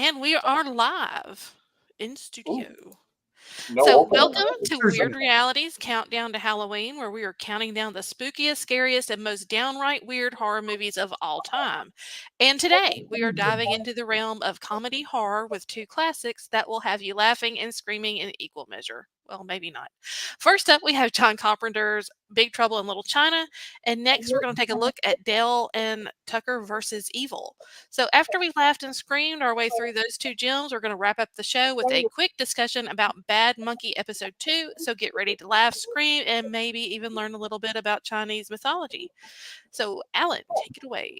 And we are live in studio. No So, opening. welcome to Wyrd Realities Countdown to Halloween, where we are counting down the spookiest, scariest, and most downright weird horror movies of all time. And today, we are diving into the realm of comedy horror with two classics that will have you laughing and screaming in equal measure. Well, maybe not. First up, we have John Carpenter's Big Trouble in Little China. And next, we're going to take a look at Dale and Tucker versus Evil. So, after we laughed and screamed our way through those two gems, we're going to wrap up the show with a quick discussion about Bad Monkey Episode 2. So, get ready to laugh, scream, and maybe even learn a little bit about Chinese mythology. So, Alan, take it away.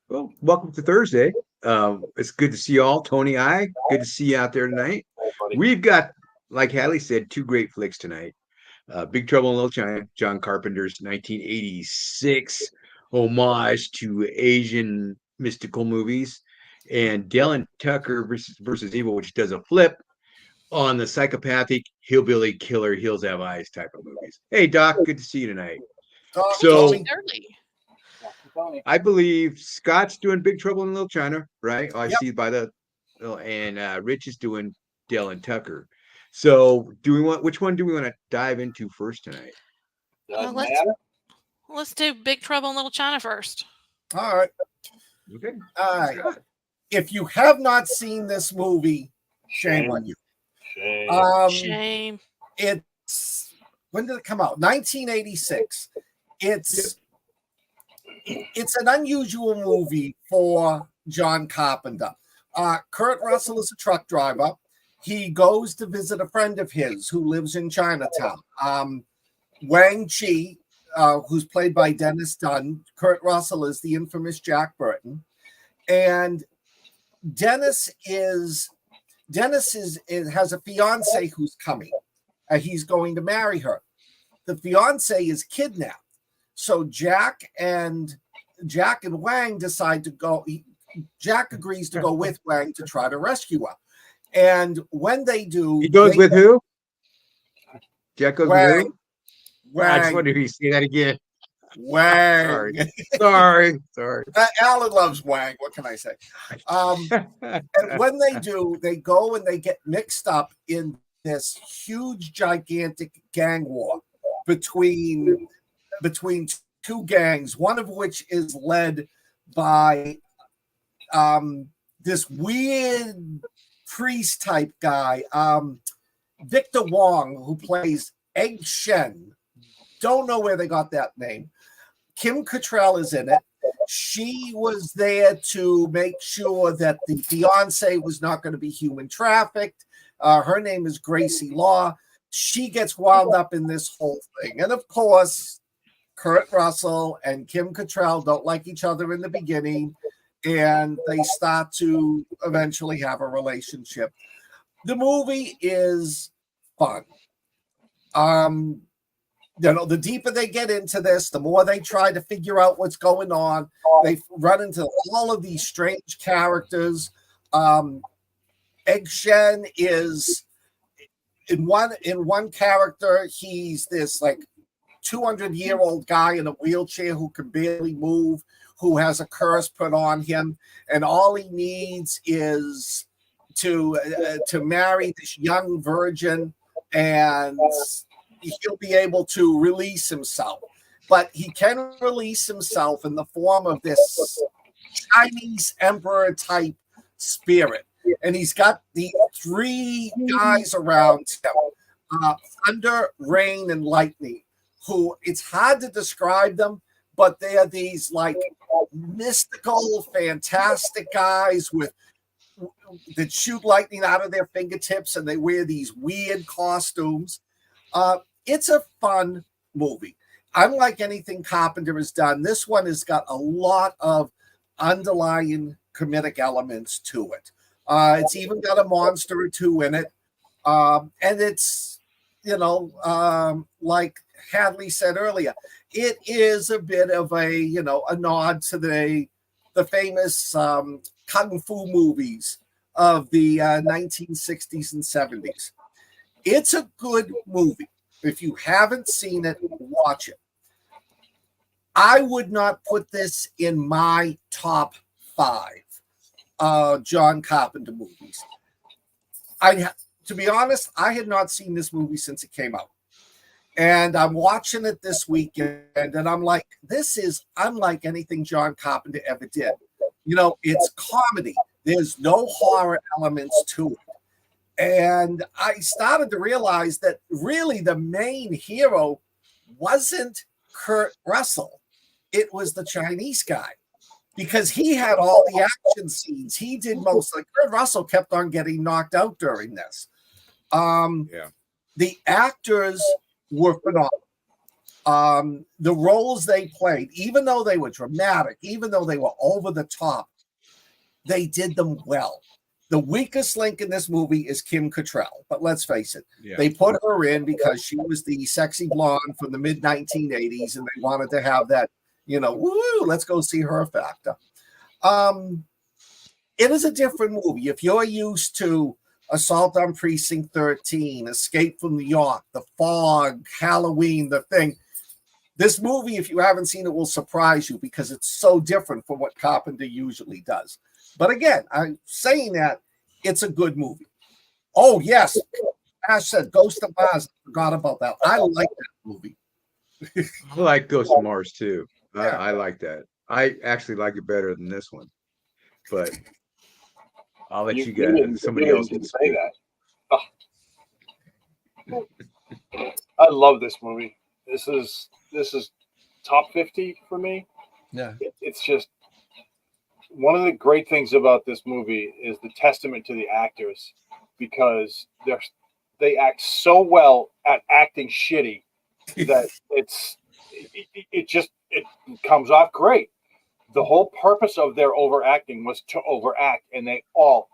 Well, welcome to Thursday. It's good to see you all. Tony, good to see you out there tonight. We've got, like Hadley said, two great flicks tonight. Big Trouble in Little China, John Carpenter's 1986 homage to Asian mystical movies, and Dale and Tucker versus Evil, which does a flip on the psychopathic hillbilly killer Hills Have Eyes type of movies. Hey, Doc, good to see you tonight. So, I believe Scott's doing Big Trouble in Little China, right? I see by the, and Rich is doing Dale and Tucker. So, which one do we want to dive into first tonight? Let's do Big Trouble in Little China first. All right. Okay. All right. If you have not seen this movie, shame on you. Shame. It's, when did it come out? 1986. It's an unusual movie for John Carpenter. Kurt Russell is a truck driver. He goes to visit a friend of his who lives in Chinatown. Wang Chi, who's played by Dennis Dunn. Kurt Russell is the infamous Jack Burton. And Dennis has a fiance who's coming. He's going to marry her. The fiance is kidnapped. So Jack and Wang decide to go. Jack agrees to go with Wang to try to rescue her. And when they do, he goes with who? Jack goes Wang. with who? Wang. I just wanted to say that again. Wang. Sorry. Alan loves Wang. What can I say? And when they do, they go and they get mixed up in this huge, gigantic gang war between two gangs, one of which is led by this weird priest type guy, Victor Wong, who plays Egg Shen. Don't know where they got that name. Kim Cattrall is in it. She was there to make sure that the fiance was not going to be human trafficked. Her name is Gracie Law. She gets wound up in this whole thing. And of course, Kurt Russell and Kim Cattrall don't like each other in the beginning, and they start to eventually have a relationship. The movie is fun. The deeper they get into this, the more they try to figure out what's going on. They run into all of these strange characters. Egg Shen is in one character, he's this like 200-year-old guy in a wheelchair who can barely move, who has a curse put on him, and all he needs is to marry this young virgin, and he'll be able to release himself. But he can release himself in the form of this Chinese emperor type spirit. And he's got the three guys around him, Thunder, Rain, and Lightning, who it's hard to describe them, but they are these like mystical, fantastic guys that shoot lightning out of their fingertips, and they wear these weird costumes. It's a fun movie. Unlike anything Carpenter has done, this one has got a lot of underlying comedic elements to it. It's even got a monster or two in it. And it's, like Hadley said earlier, it is a bit of a nod to the famous kung fu movies of the 1960s and 70s. It's a good movie. If you haven't seen it, watch it. I would not put this in my top 5. John Carpenter movies. To be honest, I had not seen this movie since it came out. And I'm watching it this weekend, and I'm like, this is unlike anything John Carpenter ever did. You know, it's comedy. There's no horror elements to it. And I started to realize that really the main hero wasn't Kurt Russell. It was the Chinese guy, because he had all the action scenes. He did most. Like Kurt Russell kept on getting knocked out during this. The actors were phenomenal. The roles they played, even though they were dramatic, even though they were over the top, they did them well. The weakest link in this movie is Kim Cattrall, but let's face it, they put her in because she was the sexy blonde from the mid 1980s, and they wanted to have that, you know, woo, let's go see her factor. It is a different movie. If you're used to Assault on Precinct 13, Escape from New York, The Fog, Halloween, The Thing, this movie, if you haven't seen it, will surprise you because it's so different from what Carpenter usually does. But again, I'm saying that it's a good movie. Oh, yes. Ash said Ghost of Mars. I forgot about that. I like that movie. I like Ghost of Mars too. I like that. I actually like it better than this one. But I'll let you get somebody else can say that. Oh. I love this movie. This is top 50 for me. Yeah. It's just one of the great things about this movie is the testament to the actors, because they act so well at acting shitty that it comes off great. The whole purpose of their overacting was to overact, and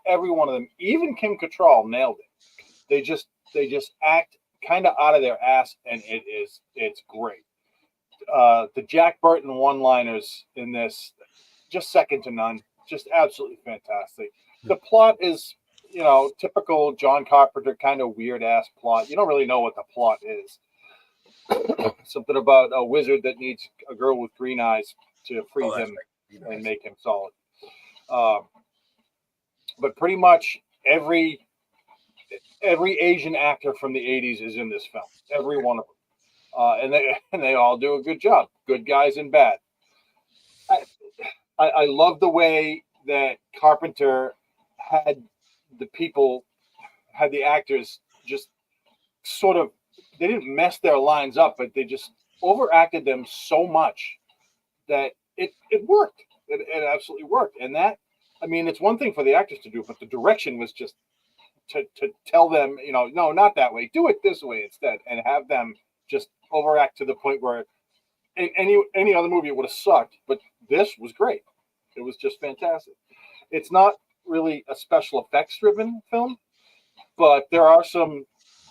every one of them, even Kim Cattrall, nailed it. They just act kind of out of their ass, and it's great. The Jack Burton one-liners in this, just second to none, just absolutely fantastic. The plot is, typical John Carpenter kind of weird ass plot. You don't really know what the plot is. Something about a wizard that needs a girl with green eyes to free him and make him solid. But pretty much every Asian actor from the 80s is in this film. Every one of them. And they all do a good job. Good guys and bad. I love the way that Carpenter had the actors just sort of, they didn't mess their lines up, but they just overacted them so much that it worked. It absolutely worked. And that, I mean, it's one thing for the actors to do, but the direction was just to tell them, no, not that way. Do it this way instead, and have them just overact to the point where any other movie would have sucked, but this was great. It was just fantastic. It's not really a special effects driven film, but there are some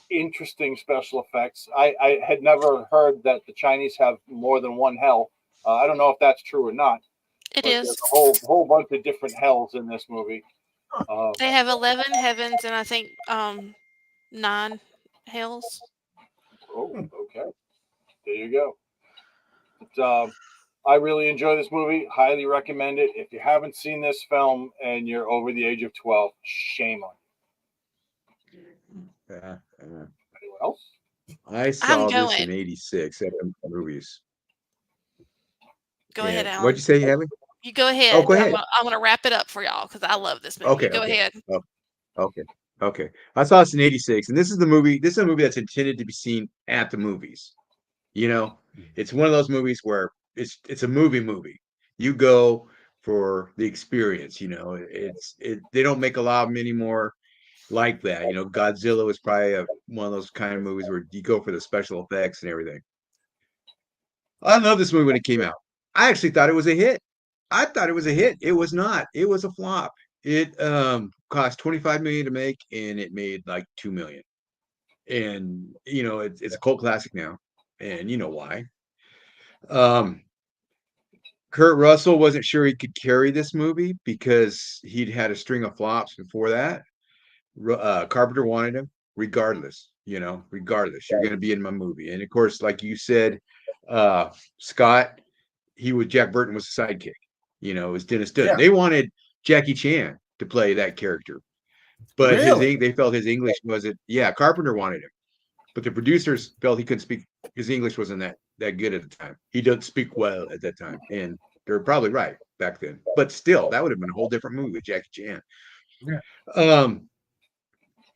interesting special effects. I had never heard that the Chinese have more than one hell. I don't know if that's true or not. It is there's a whole bunch of different hells in this movie. They have 11 heavens and I think 9 hells. Oh, okay. There you go. But, I really enjoy this movie. Highly recommend it. If you haven't seen this film and you're over the age of 12, shame on you. Anyone else? I saw this in '86 at the movies. Go ahead, Alan. What'd you say, Haley? You go ahead. Oh, go ahead. I'm gonna wrap it up for y'all because I love this movie. Okay. Go ahead. Okay. I saw this in '86, and this is a movie that's intended to be seen at the movies. It's one of those movies where it's a movie. You go for the experience. They don't make a lot of them anymore like that. Godzilla was probably one of those kind of movies where you go for the special effects and everything. I love this movie when it came out. I actually thought it was a hit. I thought it was a hit. It was not. It was a flop. It cost $25 million to make, and it made like $2 million. And it's a cult classic now, and you know why. Kurt Russell wasn't sure he could carry this movie because he'd had a string of flops before that. Carpenter wanted him regardless. Regardless, you're going to be in my movie. And of course, like you said, Scott, Jack Burton was the sidekick. It was Dennis Dutton. Yeah. They wanted Jackie Chan to play that character. But they felt his English wasn't. Yeah, Carpenter wanted him, but the producers felt he couldn't speak. His English wasn't that good at the time. He doesn't speak well at that time, and they're probably right back then. But still, that would have been a whole different movie with Jackie Chan. Yeah.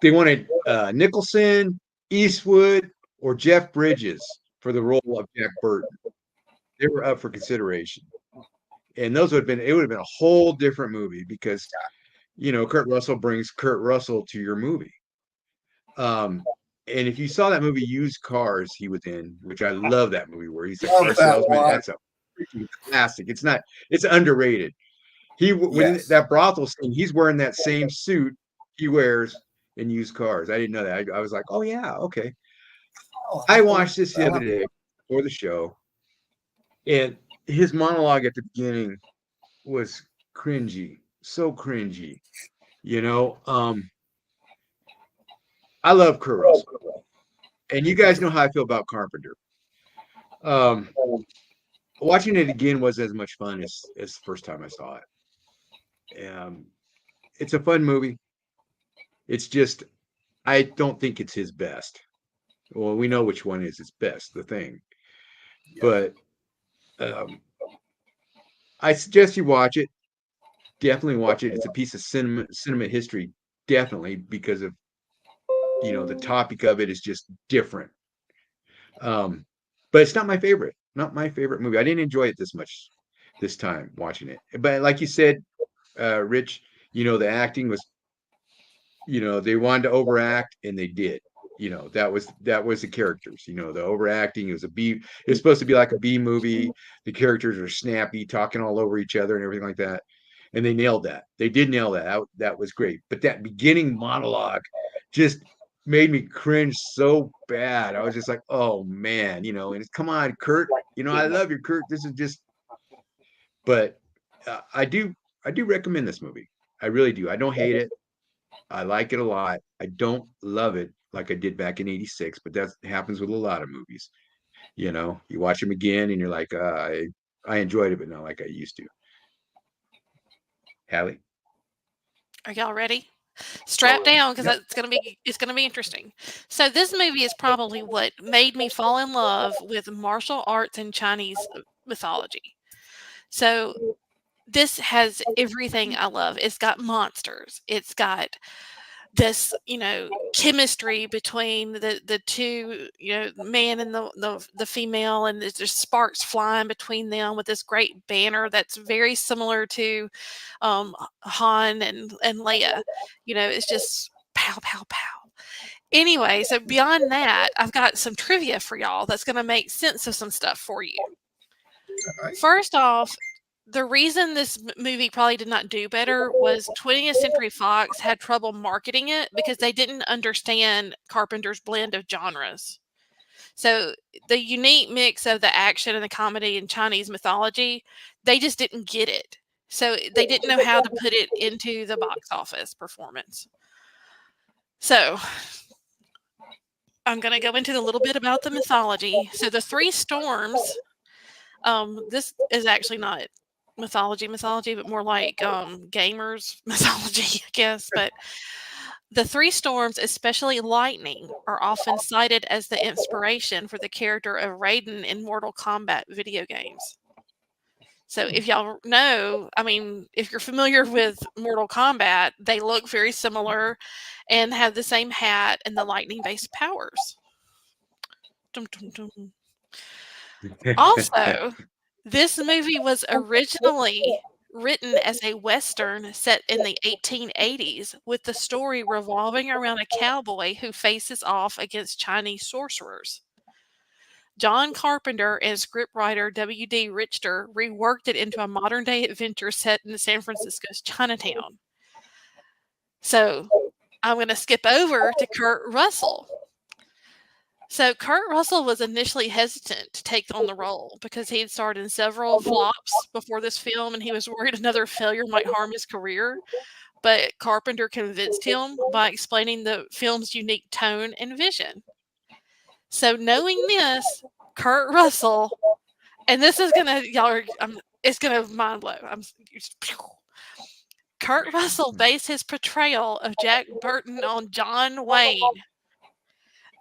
They wanted Nicholson, Eastwood, or Jeff Bridges for the role of Jack Burton. They were up for consideration, and those would have been. It would have been a whole different movie because, Kurt Russell brings Kurt Russell to your movie. And if you saw that movie Used Cars he was in, which I love that movie where he's a car salesman, that's a freaking classic. It's underrated. When that brothel scene, he's wearing that same suit he wears in Used Cars. I didn't know that. I was like, oh yeah, okay. I watched this the other day for the show, and his monologue at the beginning was cringy, so cringy. I love Kurt Russell, and you guys know how I feel about Carpenter. Watching it again wasn't as much fun as the first time I saw it. It's a fun movie. It's just, I don't think it's his best. Well, we know which one is his best, The Thing. But I suggest you watch it. Definitely watch it. It's a piece of cinema history, definitely, because of the topic of it is just different. But it's not my favorite. Not my favorite movie. I didn't enjoy it this much this time watching it. But like you said, Rich, the acting was, they wanted to overact, and they did. That was the characters. The overacting. It was supposed to be like a B movie. The characters are snappy, talking all over each other and everything like that. And they nailed that. They did nail that. That was great. But that beginning monologue just made me cringe so bad. I was just like, oh man, and come on, Kurt, I love you, Kurt. This is just, but I do recommend this movie. I really do. I don't hate it. I like it a lot. I don't love it like I did back in '86, but that happens with a lot of movies. You watch them again and you're like, I enjoyed it, but not like I used to. Hallie? Are y'all ready? Strap down, because it's gonna be interesting. So this movie is probably what made me fall in love with martial arts and Chinese mythology. So this has everything I love. It's got monsters. It's got this, chemistry between the two, man and the female, and there's just sparks flying between them with this great banner that's very similar to Han and Leia. It's just pow, pow, pow. Anyway, so beyond that, I've got some trivia for y'all that's going to make sense of some stuff for you. First off, the reason this movie probably did not do better was 20th Century Fox had trouble marketing it because they didn't understand Carpenter's blend of genres. So the unique mix of the action and the comedy and Chinese mythology, they just didn't get it. So they didn't know how to put it into the box office performance. So I'm going to go into a little bit about the mythology. So the three storms, this is actually not mythology, but more like gamers mythology, I guess. But the three storms, especially lightning, are often cited as the inspiration for the character of Raiden in Mortal Kombat video games. So if y'all know, if you're familiar with Mortal Kombat, they look very similar and have the same hat and the lightning-based powers. Dum, dum, dum. Also, this movie was originally written as a Western set in the 1880s, with the story revolving around a cowboy who faces off against Chinese sorcerers. John Carpenter and scriptwriter W.D. Richter reworked it into a modern-day adventure set in San Francisco's Chinatown. So I'm going to skip over to Kurt Russell. So Kurt Russell was initially hesitant to take on the role because he had starred in several flops before this film, and he was worried another failure might harm his career. But Carpenter convinced him by explaining the film's unique tone and vision. So knowing this, Kurt Russell, and this is gonna, it's gonna mind blow. Kurt Russell based his portrayal of Jack Burton on John Wayne.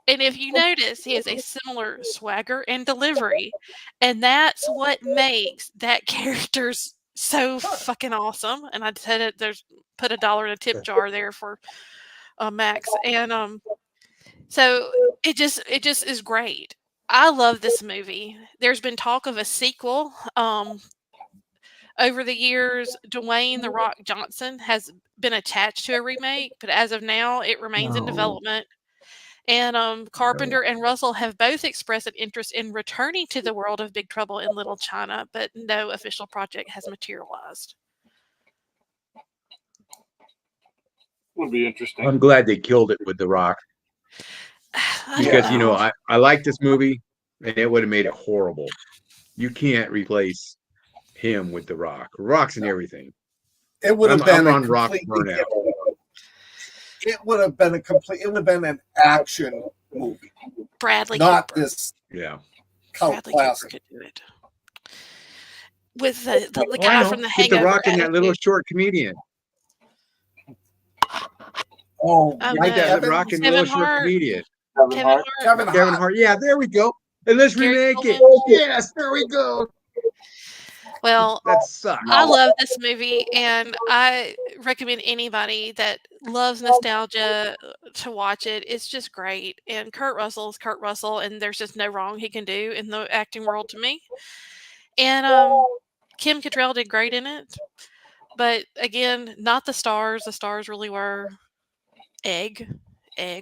And if you notice, he has a similar swagger and delivery. And that's what makes that character's so fucking awesome. And I said it, there's put $1 in a tip jar there for Max. And so it just is great. I love this movie. There's been talk of a sequel. Over the years, Dwayne "The Rock" Johnson has been attached to a remake, but as of now, it remains in development. And Carpenter and Russell have both expressed an interest in returning to the world of Big Trouble in Little China, but no official project has materialized. Would be interesting. I'm glad they killed it with The Rock because I like this movie and it would have made it horrible. You can't replace him with The Rock. Rock's and everything. It would have been on Rock burnout. It would have been an action movie. Bradley not Cooper. This Bradley Cooper classic. could do it. With the guy from The Hangover. The Rock and that little short comedian. Oh, like that Rock and little short comedian. Kevin Hart. Yeah, there we go. And let's remake it. Yes, there we go. Well, that sucks. I love this movie, and I recommend anybody that loves nostalgia to watch it. It's just great. And Kurt Russell is Kurt Russell, and there's just no wrong he can do in the acting world to me. And Kim Cattrall did great in it. But again, not the stars. The stars really were. Egg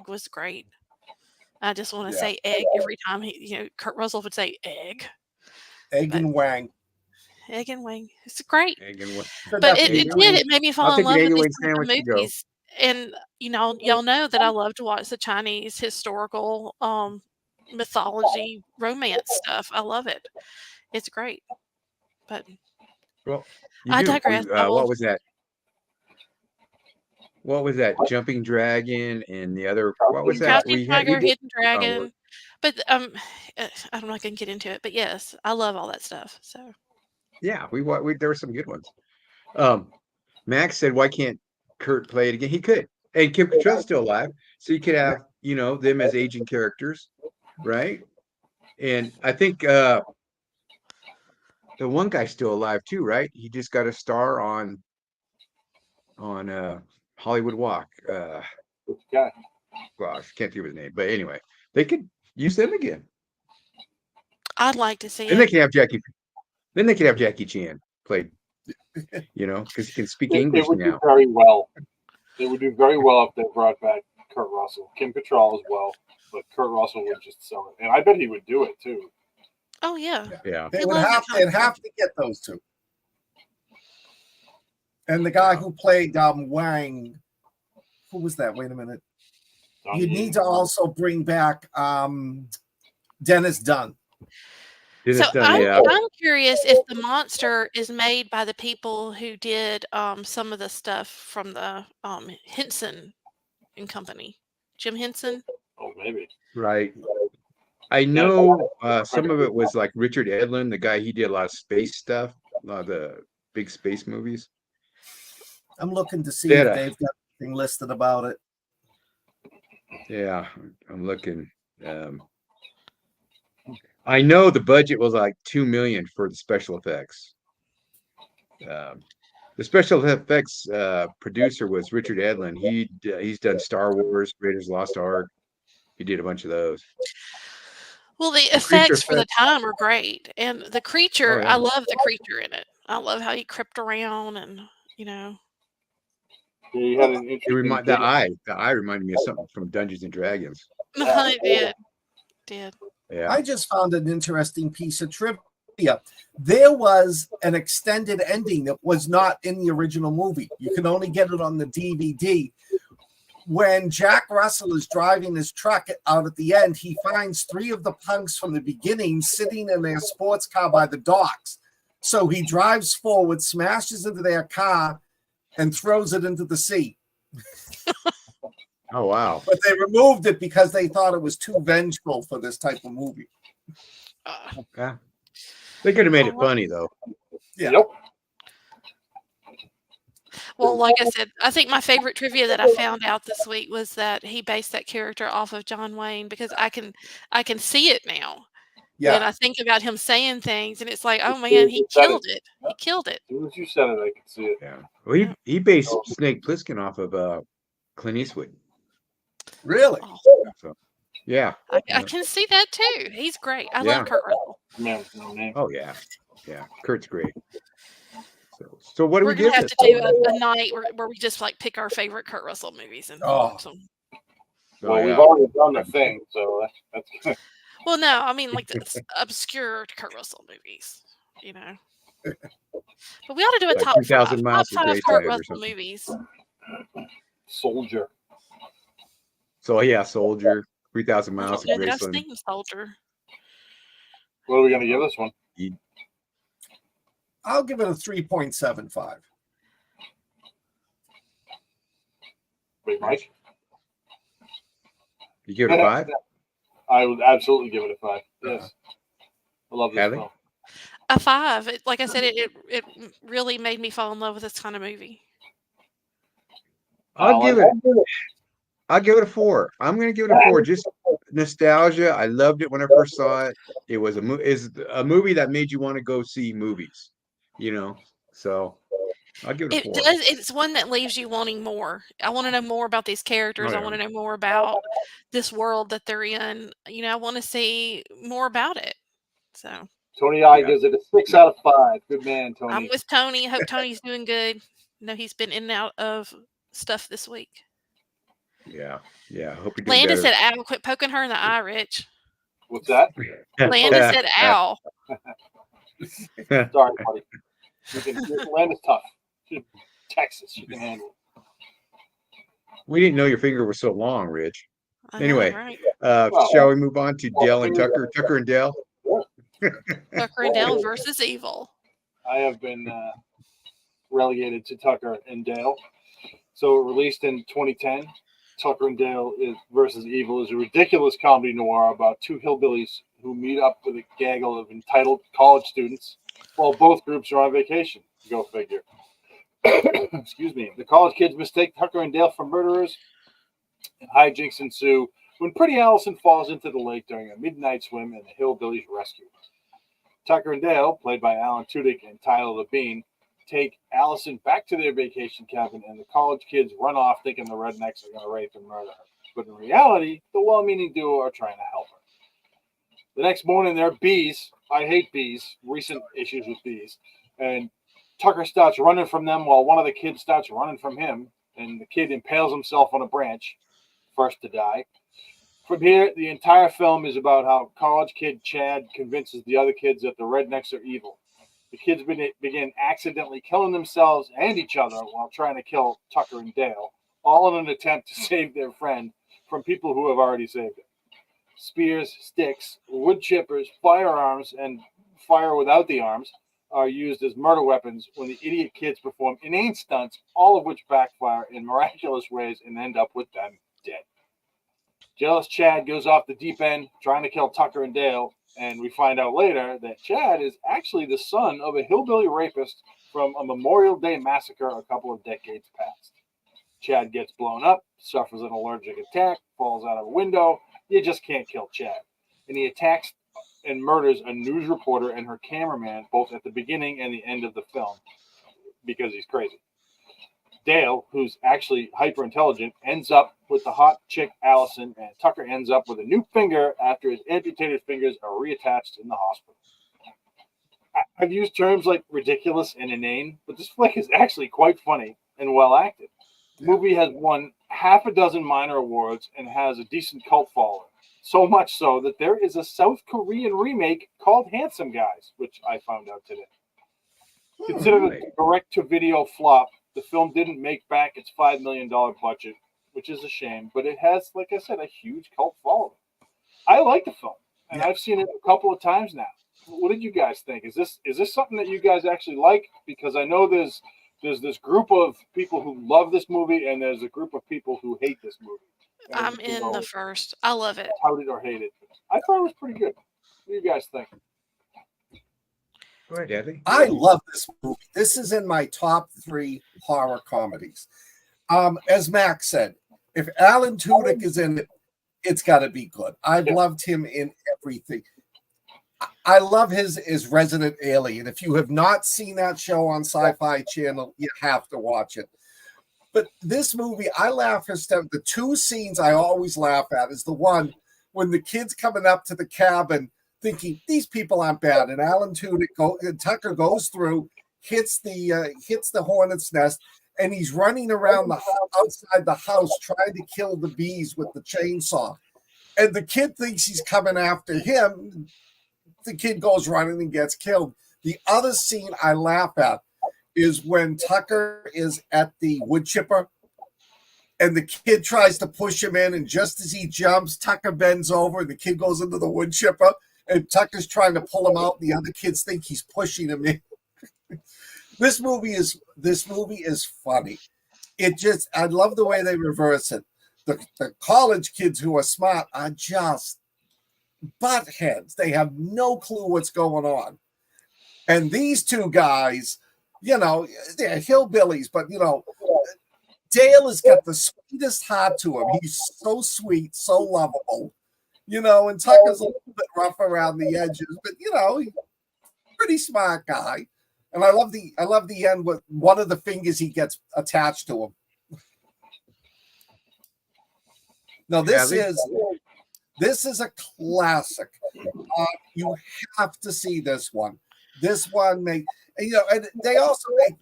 was great. I just want to say egg every time Kurt Russell would say egg. And Wang. Egg and Wang. It's great. Egg and Wang. But it made me fall in love with these type of movies. And y'all know that I love to watch the Chinese historical mythology romance stuff. I love it. It's great. But I digress. What was that? What was that? Jumping Dragon and the other. What was that? Crouching Tiger, Hidden Dragon. But I'm not going to get into it. But yes, I love all that stuff. So. Yeah, we there were some good ones. Max said, "Why can't Kurt play it again?" He could, and Kim Cattrall's still alive, so you could have them as aging characters, right? And I think the one guy's still alive too, right? He just got a star on Hollywood Walk. Gosh, can't think of his name, but anyway, they could use them again. I'd like to see and they can have Jackie. Then they could have Jackie Chan played, because he can speak English would now. Do very well. It would do very well if they brought back Kurt Russell, Kim Cattrall as well, but Kurt Russell would just sell it, and I bet he would do it too. Oh yeah, yeah. They'd have to get those two. And the guy who played Wang, who was that? Wait a minute. You need to also bring back Dennis Dunn. I'm curious if the monster is made by the people who did some of the stuff from the Henson and Company. Jim Henson. Oh, maybe. Right. I know some of it was like Richard Edlund, the guy, he did a lot of space stuff, a lot of the big space movies. I'm looking to see if they've got anything listed about it. Yeah, I'm looking. I know the budget was like $2 million for the special effects. The special effects producer was Richard Edlund. He's done Star Wars, Raiders of the Lost Ark. He did a bunch of those. Well, the effects for the time are great, and the creature. I love the creature in it. I love how he crept around, and Yeah, he had an interesting the eye reminded me of something from Dungeons and Dragons. It did. Yeah. I just found an interesting piece of trivia. There was an extended ending that was not in the original movie. You can only get it on the DVD. When Jack Russell is driving his truck out at the end, he finds 3 of the punks from the beginning sitting in their sports car by the docks. So he drives forward, smashes into their car, and throws it into the sea. Oh, wow. But they removed it because they thought it was too vengeful for this type of movie. Yeah. They could have made it funny, though. Yeah. Yep. Well, like I said, I think my favorite trivia that I found out this week was that he based that character off of John Wayne because I can see it now. When Yeah. I think about him saying things and it's like, As "Oh, soon man, as he you said it, killed it. He killed it." as soon as you said it, I could see it. Yeah. Well, Yeah. he based Snake Plissken off of Clint Eastwood. Really? Awesome. So yeah. I can see that too. He's great. I Yeah. love Kurt Russell. Man with no name. Oh yeah. Yeah. Kurt's great. So what do We're we gonna give have this? to do a night where we just like pick our favorite Kurt Russell movies and Oh. watch them. Oh, Well, we've yeah. already done the thing, so that's good. Well, no, I mean like the obscure Kurt Russell movies, But we ought to do a Like top 2,000 five. Miles Top to 5 Kurt Graceland or Russell something. movies. Soldier. So yeah, Soldier, 3,000 I Miles don't to know that I've Graceland. seen Soldier. What are we gonna give this one? I'll give it a 3.75. Wait, Mike? You give it a 5? I would absolutely give it a 5. Yes. I love this Hallie? film. A 5. Like I said, it really made me fall in love with this kind of movie. I'll give it a 4. I'm gonna give it a 4. Just nostalgia. I loved it when I first saw it. It was a movie that made you want to go see movies. So I'll give it a 4. It's one that leaves you wanting more. I want to know more about these characters. Oh, I yeah. want to know more about this world that they're in. I want to see more about it. So Tony I Yeah. gives it a 6 out of 5. Good man, Tony. I'm with Tony. Hope Tony's doing good. He's been in and out of stuff this week. Yeah. I hope you're doing Landon better. said, "Ow, quit poking her in the eye, Rich." What's that? Landon said, "Ow." Sorry, buddy. Land is tough. Texas, you can handle it. We didn't know your finger was so long, Rich. I know, Anyway, right? shall we move on to Dell and Tucker? Tucker and Dell. Tucker and Dale versus Evil. I have been relegated to Tucker and Dale. So released in 2010, Tucker and Dale versus Evil is a ridiculous comedy noir about two hillbillies who meet up with a gaggle of entitled college students while both groups are on vacation. Go figure. Excuse me. The college kids mistake Tucker and Dale for murderers, and hijinks ensue when pretty Allison falls into the lake during a midnight swim and the hillbillies rescue her. Tucker and Dale, played by Alan Tudyk and Tyler Labine, take Allison back to their vacation cabin, and the college kids run off thinking the rednecks are going to rape and murder her. But in reality, the well-meaning duo are trying to help her. The next morning, there are bees. I hate bees. Recent issues with bees. And Tucker starts running from them while one of the kids starts running from him, and the kid impales himself on a branch, first to die. From here, the entire film is about how college kid Chad convinces the other kids that the rednecks are evil. The kids begin accidentally killing themselves and each other while trying to kill Tucker and Dale, all in an attempt to save their friend from people who have already saved it. Spears, sticks, wood chippers, firearms, and fire without the arms are used as murder weapons when the idiot kids perform inane stunts, all of which backfire in miraculous ways and end up with them dead. Jealous Chad goes off the deep end trying to kill Tucker and Dale, and we find out later that Chad is actually the son of a hillbilly rapist from a Memorial Day massacre a couple of decades past. Chad gets blown up, suffers an allergic attack, falls out of a window. You just can't kill Chad. And he attacks and murders a news reporter and her cameraman both at the beginning and the end of the film because he's crazy. Dale, who's actually hyper intelligent, ends up with the hot chick Allison, and Tucker ends up with a new finger after his amputated fingers are reattached in the hospital. I've used terms like ridiculous and inane, but this flick is actually quite funny and well acted. The movie has won half a dozen minor awards and has a decent cult following. So much so that there is a South Korean remake called Handsome Guys, which I found out today. Considered a direct-to-video flop, the film didn't make back its $5 million budget, which is a shame, but it has, like I said, a huge cult following. I like the film, and I've seen it a couple of times now. What did you guys think? Is this something that you guys actually like? Because I know there's this group of people who love this movie, and there's a group of people who hate this movie. I'm in the first. I love it. Touted or hated. I thought it was pretty good. What do you guys think? Go ahead, Hadley. I love this movie. This is in my top 3 horror comedies. As Max said, if Alan Tudyk is in it, it's got to be good. I've loved him in everything. I love his Resident Alien. If you have not seen that show on Sci-Fi Channel, you have to watch it. But this movie, I laugh at stuff. The 2 scenes I always laugh at is the one when the kid's coming up to the cabin thinking these people aren't bad, and Alan Tucker goes through, hits the hornet's nest, and he's running around outside the house trying to kill the bees with the chainsaw. And the kid thinks he's coming after him. The kid goes running and gets killed. The other scene I laugh at is when Tucker is at the wood chipper and the kid tries to push him in, and just as he jumps, Tucker bends over and the kid goes into the wood chipper, and Tucker's trying to pull him out, and the other kids think he's pushing him in. This movie is funny. I love the way they reverse it. The college kids who are smart are just butt heads. They have no clue what's going on. And these 2 guys, they're hillbillies, but Dale has got the sweetest heart to him. He's so sweet, so lovable, and Tucker's a little bit rough around the edges, but he's a pretty smart guy. And I love the end with one of the fingers he gets attached to him. Now this is a classic. You have to see this one. This one and they also make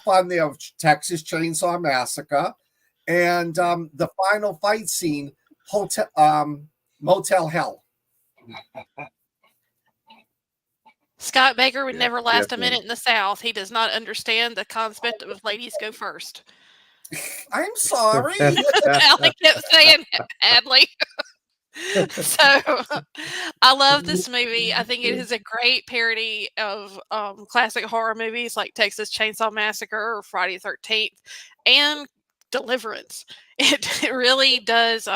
fun of Texas Chainsaw Massacre, and the final fight scene, Motel Hell. Scott Baker would never last a minute in the South. He does not understand the concept of ladies go first. I'm sorry. Alec kept saying it badly. So I love this movie. I think it is a great parody of classic horror movies like Texas Chainsaw Massacre or Friday the 13th and Deliverance. It really does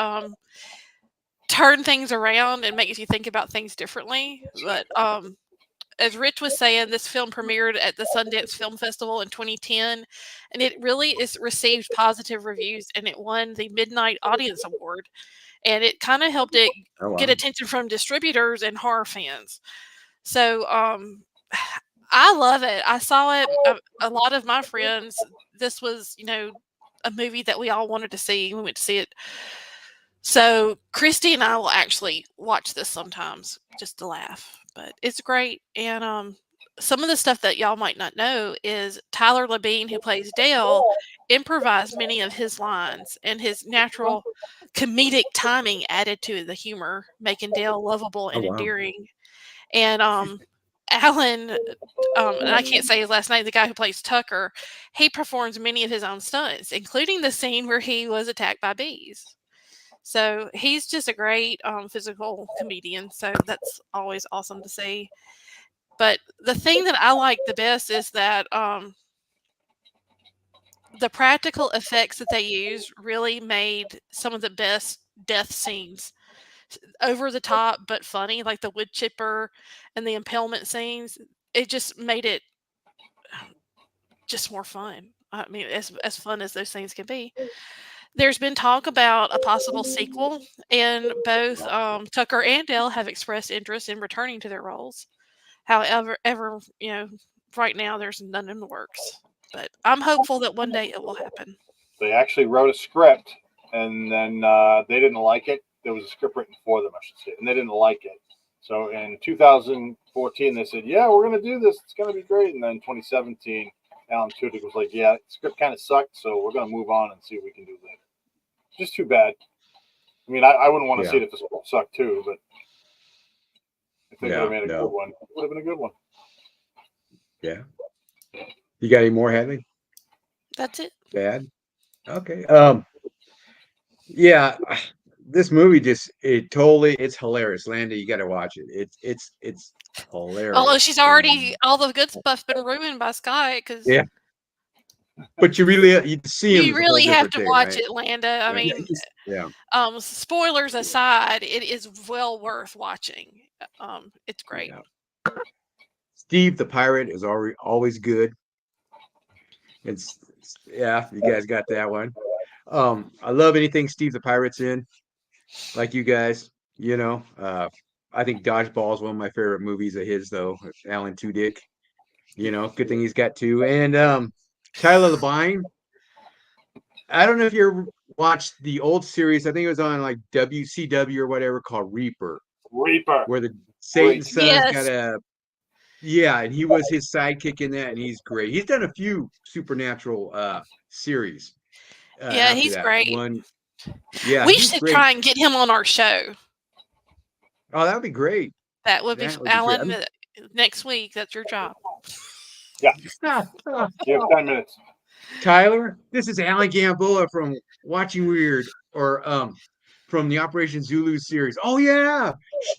turn things around and makes you think about things differently. But as Rich was saying, this film premiered at the Sundance Film Festival in 2010, and it really is received positive reviews, and it won the Midnight Audience Award. And it kind of helped it get attention from distributors and horror fans. So I love it. I saw it. A lot of my friends, this was, a movie that we all wanted to see. We went to see it. So Christy and I will actually watch this sometimes just to laugh. But it's great. And some of the stuff that y'all might not know is Tyler Labine, who plays Dale, improvised many of his lines, and his natural comedic timing added to the humor, making Dale lovable and endearing. And Alan, and I can't say his last name, the guy who plays Tucker, he performs many of his own stunts, including the scene where he was attacked by bees. So he's just a great physical comedian. So that's always awesome to see. But the thing that I like the best is that the practical effects that they used really made some of the best death scenes over the top but funny, like the wood chipper and the impalement scenes. It just made it just more fun. I mean, as fun as those things can be. There's been talk about a possible sequel, and both Tucker and Dale have expressed interest in returning to their roles. However, right now there's none in the works. But I'm hopeful that one day it will happen. They actually wrote a script, and then they didn't like it. There was a script written for them, I should say, and they didn't like it. So in 2014, they said, "Yeah, we're going to do this. It's going to be great." And then 2017, Alan Tudyk was like, "Yeah, the script kind of sucked, so we're going to move on and see what we can do later." Just too bad. I mean, I wouldn't want to see it if the script sucked too, but if they would have made a good one, it would have been a good one. Yeah. You got any more, Hadley? That's it. Bad. Okay. Yeah, this movie it's hilarious. Landy, you got to watch it. It's hilarious. Although she's already all the good stuff's been ruined by Sky because but you see him. You really have to watch it, Landa. I mean, yeah. Spoilers aside, it is well worth watching. It's great. Yeah. Steve the Pirate is always good. Yeah, you guys got that one. I love anything Steve the Pirate's in, like you guys. I think Dodgeball is one of my favorite movies of his, though. Alan Tudyk. Good thing he's got two. And Tyler Labine. I don't know if you ever watched the old series. I think it was on like WCW or whatever, called Reaper, Reaper. where the Satan's son's got Yes. and he was his sidekick in that, and he's great. He's done a few supernatural series Yeah, after he's that great. one. Yeah, We he's should great. try and get him on our show. Oh, that would be great. That would be That would be Alan. great. Next week, that's your job. You have 10 minutes. Tyler, this is Alan Gamboa from Watching Weird, or from the Operation Zulu series. Oh yeah,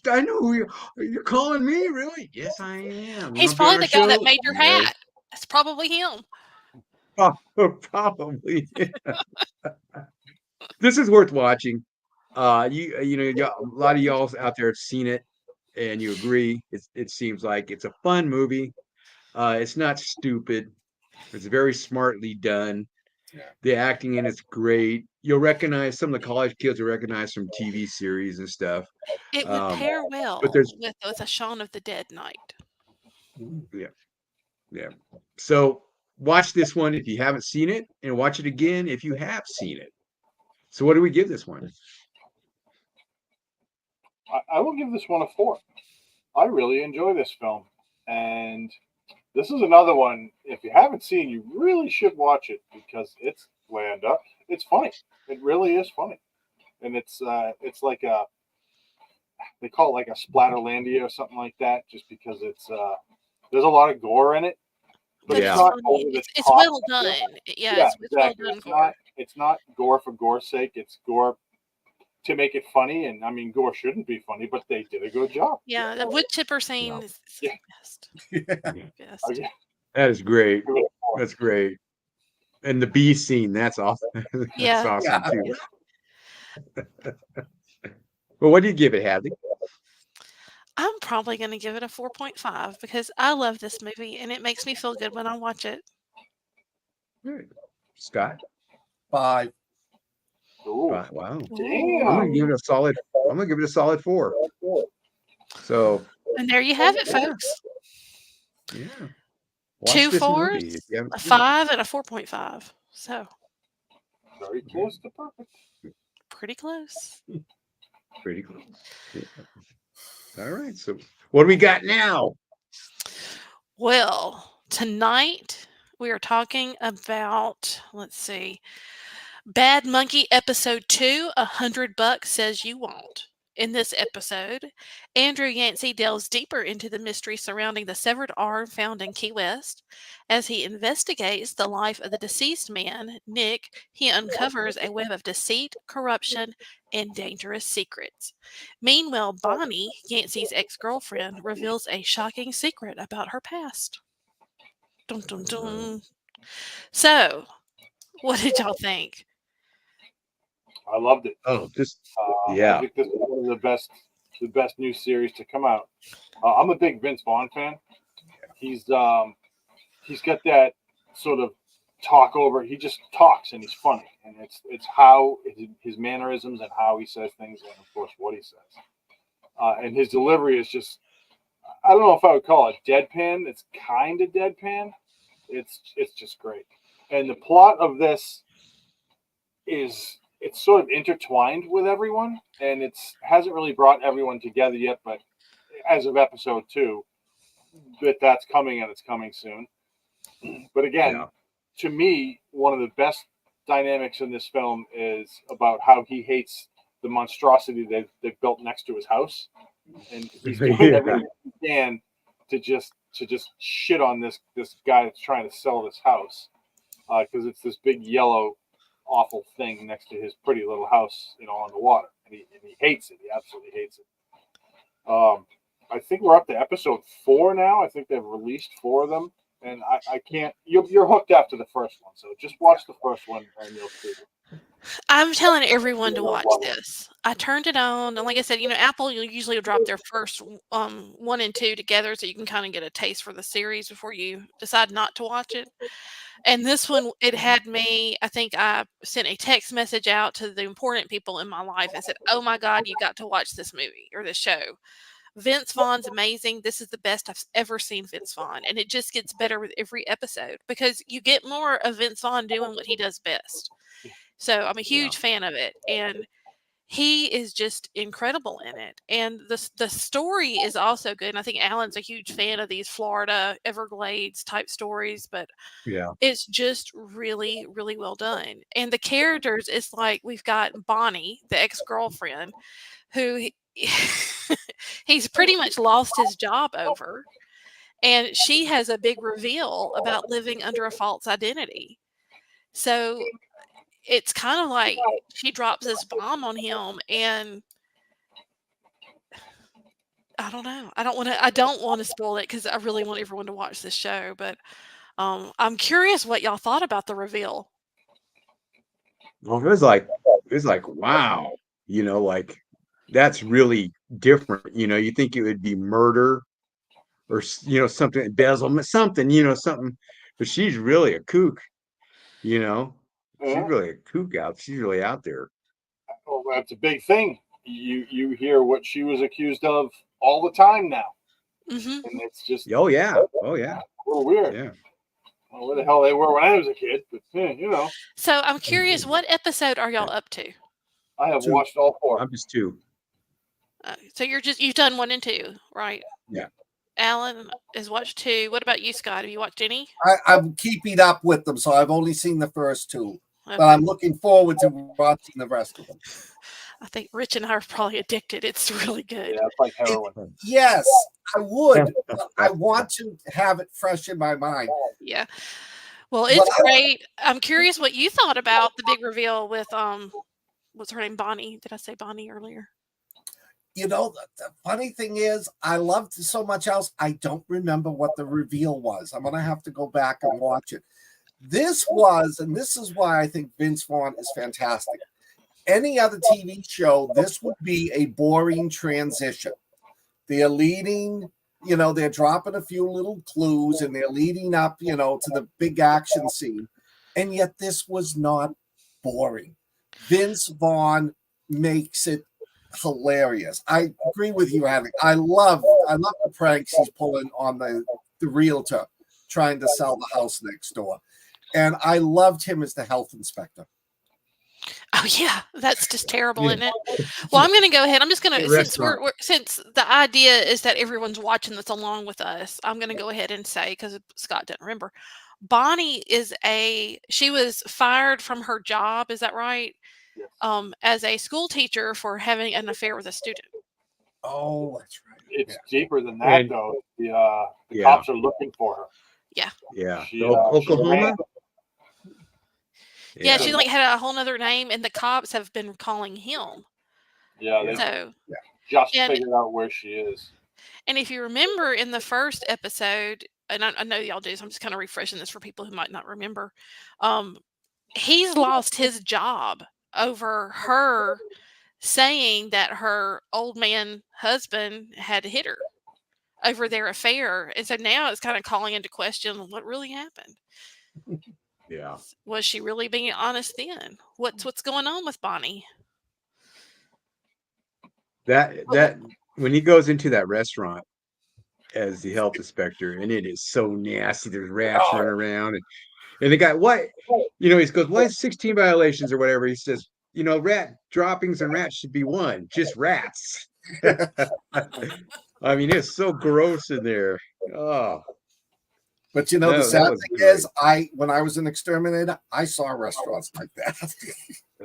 I know who you're calling me. Really? Yes, I am. You He's want to be on probably our the guy that show? made your Yes. hat. That's probably him. Oh, probably. This is worth watching. A lot of y'all out there have seen it, and you agree. It seems like it's a fun movie. It's not stupid. It's very smartly done. Yeah. The acting in it's great. You'll recognize some of the college kids will recognize from TV series and stuff. It would pair well But there's with a Shaun of the Dead night. yeah. So watch this one if you haven't seen it, and watch it again if you have seen it. So what do we give this one? I will give this one a 4. I really enjoy this film, and this is another one. If you haven't seen, you really should watch it because it's land up. It's funny. It really is funny, and it's like they call it like a Splatterlandia or something like that, just because there's a lot of gore in it, but Yeah. it's not over the It's top. well done. Yeah, it's exactly. well done. It's not gore for gore's sake. It's gore to make it funny, and I mean, gore shouldn't be funny, but they did a good job. Yeah, the wood chipper scene is the best. Best. Okay. That is great. That's great. And the bee scene, that's awesome. That's Yeah. awesome too. Well, what do you give it, Hadley? I'm probably going to give it a 4.5 because I love this movie and it makes me feel good when I watch it. Good. Scott? 5. Ooh. Wow. Damn. I'm gonna give it a solid 4. So And there you have it, folks. yeah. 2 this 4s, movie if you haven't a seen it. 5, and a 4.5. So Very close to perfect. pretty close. Pretty close. Yeah. All right. So what do we got now? Well, tonight we are talking about, let's see, Bad Monkey Episode 2, $100 Says You Won't. In this episode, Andrew Yancey delves deeper into the mystery surrounding the severed arm found in Key West. As he investigates the life of the deceased man, Nick, he uncovers a web of deceit, corruption, and dangerous secrets. Meanwhile, Bonnie, Yancey's ex-girlfriend, reveals a shocking secret about her past. Dun, dun, dun. So, what did y'all think? I loved it. Oh, just I think this is one of the best new series to come out. I'm a big Vince Vaughn fan. He's got that sort of talk over. He just talks and he's funny, and it's how his mannerisms and how he says things, and of course what he says. And his delivery is just, I don't know if I would call it deadpan. It's kind of deadpan. It's just great. And the plot of this is, it's sort of intertwined with everyone, and hasn't really brought everyone together yet, but as of episode 2, that's coming, and it's coming soon. But again, to me, one of the best dynamics in this film is about how he hates the monstrosity they've built next to his house, and he's doing everything he can to just shit on this guy that's trying to sell this house, because it's this big yellow awful thing next to his pretty little house, on the water, and he hates it. He absolutely hates it. I think we're up to episode 4 now. I think they've released 4 of them, and I can't. You're hooked after the first one, so just watch the first one and you'll see. I'm telling everyone to watch this. I turned it on, and like I said, Apple usually will drop their first 1 and 2 together, so you can kind of get a taste for the series before you decide not to watch it. And this one, it had me. I think I sent a text message out to the important people in my life and said, "Oh my God, you got to watch this movie or this show. Vince Vaughn's amazing. This is the best I've ever seen Vince Vaughn, and it just gets better with every episode because you get more of Vince Vaughn doing what he does best." So I'm a huge fan of it, and he is just incredible in it. And the story is also good. And I think Alan's a huge fan of these Florida Everglades type stories, but Yeah. it's just really, really well done. And the characters, it's like we've got Bonnie, the ex-girlfriend, who he's pretty much lost his job over. And she has a big reveal about living under a false identity. So it's kind of like she drops this bomb on him, and I don't know. I don't want to spoil it because I really want everyone to watch this show. But I'm curious what y'all thought about the reveal. Well, it was like, wow, like that's really different. You think it would be murder or something, embezzlement, something, something, but she's really a kook. She's really a kook out. She's really out there. Well, that's a big thing. You hear what she was accused of all the time now, Mm-hmm. and it's just Oh yeah, a little weird. yeah. Well, where the hell they were when I was a kid, but So I'm curious, what episode are y'all up to? I have watched all 4. I'm just 2. So you've done 1 and 2, right? Yeah. Alan has watched 2. What about you, Scott? Have you watched any? I'm keeping up with them, so I've only seen the first 2, Okay. but I'm looking forward to watching the rest of them. I think Rich and I are probably addicted. It's really good. Yeah, it's like heroin. Yes, I would. But I want to have it fresh in my mind. Yeah. Well, it's great. I'm curious what you thought about the big reveal with what's her name? Bonnie. Did I say Bonnie earlier? The funny thing is, I loved so much else. I don't remember what the reveal was. I'm gonna have to go back and watch it. This was, and this is why I think Vince Vaughn is fantastic. Any other TV show, this would be a boring transition. They're leading, they're dropping a few little clues and they're leading up, to the big action scene. And yet this was not boring. Vince Vaughn makes it hilarious. I agree with you, Adam. I love the pranks he's pulling on the realtor trying to sell the house next door. And I loved him as the health inspector. Oh yeah, that's just terrible, isn't it? Well, I'm going to go ahead. I'm just going to since the idea is that everyone's watching this along with us. I'm going to go ahead and say, because Scott didn't remember, Bonnie she was fired from her job. Is that right? Yes. As a school teacher for having an affair with a student. Oh, that's right. It's deeper than that, though. The cops are looking for her. Yeah. Yeah. Oklahoma. Yeah, she had a whole nother name, and the cops have been calling him. Yeah, they just figured out where she is. And if you remember in the first episode, and I know y'all do, so I'm just kind of refreshing this for people who might not remember. He's lost his job over her saying that her old man husband had hit her over their affair. And so now it's kind of calling into question what really happened. Yeah. Was she really being honest then? What's going on with Bonnie? That when he goes into that restaurant as the health inspector, and it is so nasty. There's rats running around, and the guy, what? He goes, why 16 violations or whatever? He says, rat droppings and rats should be 1, just rats. I mean, it's so gross in there. Oh. But the sad thing is, when I was an exterminator, I saw restaurants like that.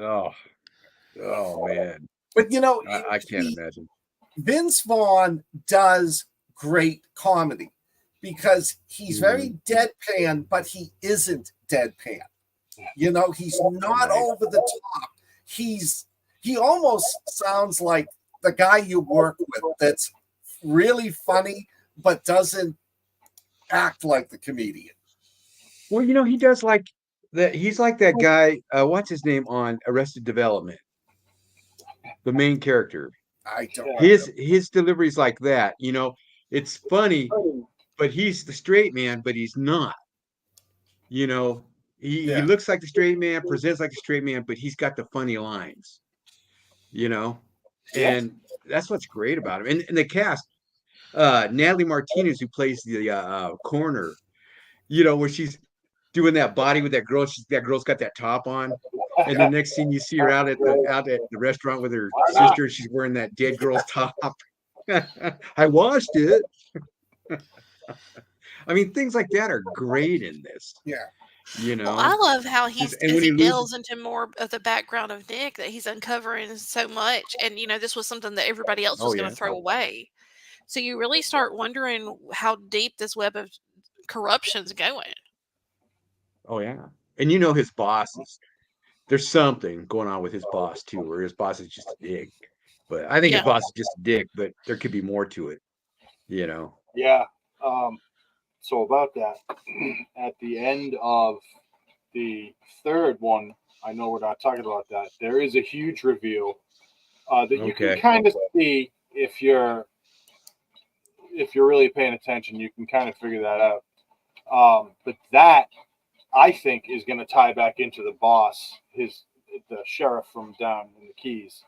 oh man. But I can't imagine. Vince Vaughn does great comedy because he's very deadpan, but he isn't deadpan. He's not over the top. He almost sounds like the guy you work with that's really funny, but doesn't act like the comedian. Well, he does like that he's like that guy. What's his name on Arrested Development? The main character. I don't. His delivery's like that. You know, it's funny, but he's the straight man, but he's not. You know, he looks like the straight man, presents like the straight man, but he's got the funny lines. You know, and that's what's great about him. And the cast, Natalie Martinez, who plays the coroner, you know, where she's doing that body with that girl. That girl's got that top on, and the next scene you see her out at the restaurant with her sister. She's wearing that dead girl's top. I watched it. I mean, things like that are great in this. Yeah. You know, Well, I love how and as when he he delves loses, into more of the background of Nick, that he's uncovering so much. And, this was something that everybody else oh was going yeah, to throw away. So you really start wondering how deep this web of corruption's going. oh yeah, and you know his boss is. There's something going on with his boss too, where his boss is just a dick. But I think his Yeah. boss is just a dick, but there could be more to it. You know. Yeah. So about that, at the end of the third one, I know we're not talking about that. There is a huge reveal that you can kind of see if you're really paying attention. You can kind of figure that out. But that, I think, is going to tie back into the boss, the sheriff from down in the Keys,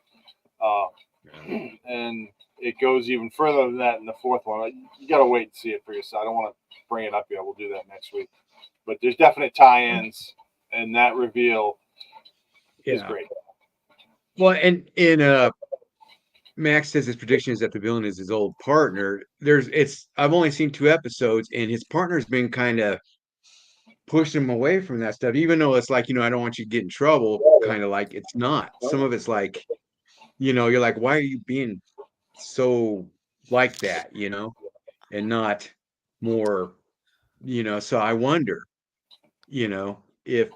and it goes even further than that in the fourth one. You got to wait and see it for yourself. I don't want to bring it up yet. We'll do that next week. But there's definite tie-ins, and that reveal is great. Well, and Max says his prediction is that the villain is his old partner. I've only seen 2 episodes, and his partner's been kind of pushing him away from that stuff, even though it's like, I don't want you to get in trouble. Kind of like it's not. Some of it's like, you're like, why are you being so like that, and not more, so I wonder, if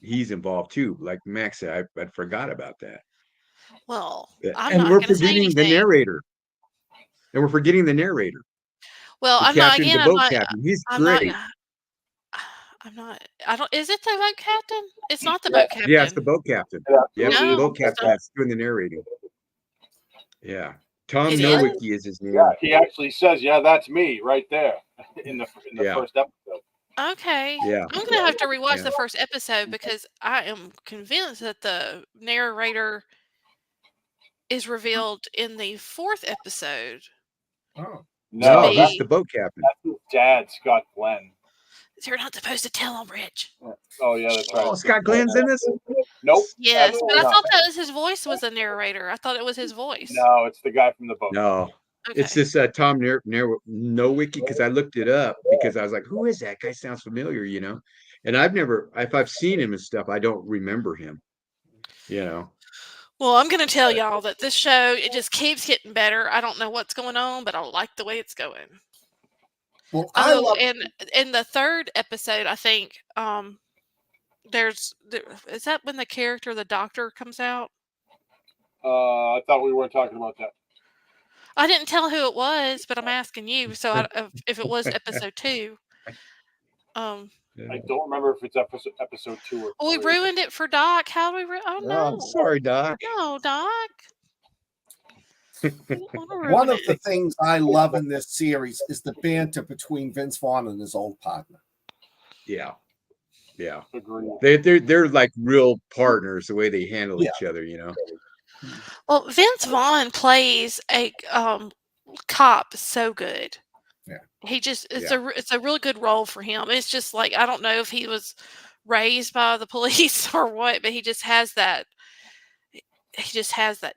he's involved too. Like Max said, I forgot about that. Well, Yeah. I'm And not we're going to say forgetting the anything. narrator. And we're forgetting the narrator. Well, The I'm not, captain, the again, boat captain. He's I'm not, great. I don't, is it the boat captain? It's not the boat Yeah, it's the captain. boat captain. Yeah, Yeah, it's the No, boat it's captain not. that's doing the narrating. Yeah. Tom It is? Nowicki is his name. Yeah, he actually says, "Yeah, that's me right there," in the Yeah. first episode. Okay. Yeah. I'm going to have to rewatch Yeah. the first episode because I am convinced that the narrator is revealed in the 4th episode. Oh. No, be- he's the boat captain. that's his dad, Scott Glenn. You're not supposed to tell him, Rich. Oh yeah, that's right. Oh, Scott Glenn's in this? Nope. Yes, but I not. thought that was his voice was the narrator. I thought it was his voice. No, it's the guy from the boat. No. Okay. It's this Tom Nowicki, because I looked it up because I was like, who is that guy? Sounds familiar, And if I've seen him and stuff, I don't remember him. Well, I'm going to tell y'all that this show, it just keeps getting better. I don't know what's going on, but I like the way it's going. Well, in the 3rd episode, I think is that when the doctor comes out? I thought we weren't talking about that. I didn't tell who it was, but I'm asking you. So if it was episode 2, I don't remember if it's episode 2 or. Well, we ruined it for Doc. How do we? Oh no! I'm sorry, Doc. No, Doc. One of the things I love in this series is the banter between Vince Vaughn and his old partner. Yeah. Agreed. They're like real partners, the way they handle each other, Well, Vince Vaughn plays a cop so good. Yeah. He just it's a really good role for him. It's just like, I don't know if he was raised by the police or what, but he just has that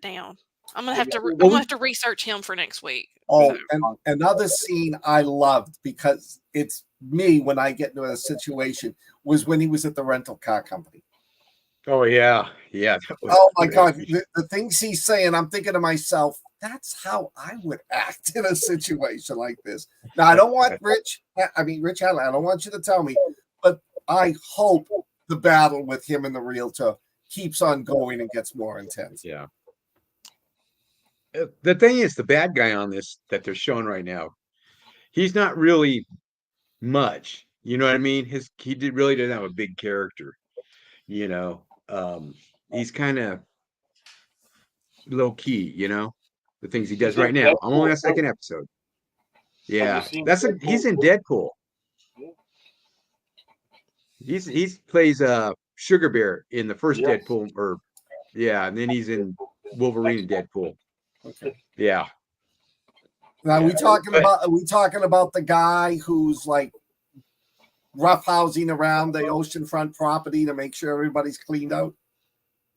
down. I'm gonna have to research him for next week. Oh, and another scene I loved, because it's me when I get into a situation, was when he was at the rental car company. Oh yeah. Oh my God, the things he's saying, I'm thinking to myself, that's how I would act in a situation like this. Now, I don't want Rich Hadley, I don't want you to tell me, but I hope the battle with him and the realtor keeps on going and gets more intense. Yeah. The thing is, the bad guy on this that they're showing right now, he's not really much. You know what I mean? Really doesn't have a big character. You know, he's kind of low key. You know, the things he does He's in right now. I'm only on Deadpool, a second too. episode. Have you Yeah, seen he's Deadpool? in Deadpool. Yeah. He's plays Sugar Bear in the first Yes. Deadpool, or yeah, and then he's in Wolverine and Deadpool. Okay. Yeah, Now yeah. are we talking about the guy who's like roughhousing around the oceanfront property to make sure everybody's cleaned out?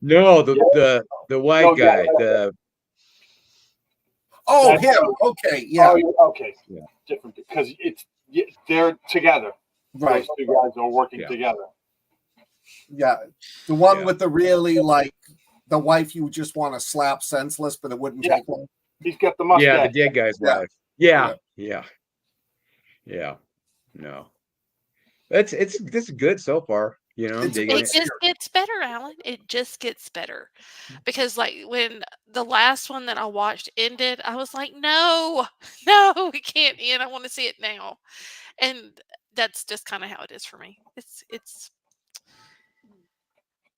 No, Yeah. the white No, guy, yeah. the Oh, That's- him. Okay, yeah, Okay. Yeah. Different because they're together. right. Those two guys are working Yeah. together. Yeah, the one Yeah. with the really like the wife you just want to slap senseless, but it wouldn't Yeah. take long. He's got the yeah, the mustache. dead guy's Yeah. wife. Yeah. No, this is good so far. You know, I'm It's a digging It good it. just series. gets better, Alan. It just gets better. Because like when the last one that I watched ended, I was like, no, no, it can't end. I want to see it now. And that's just kind of how it is for me. It's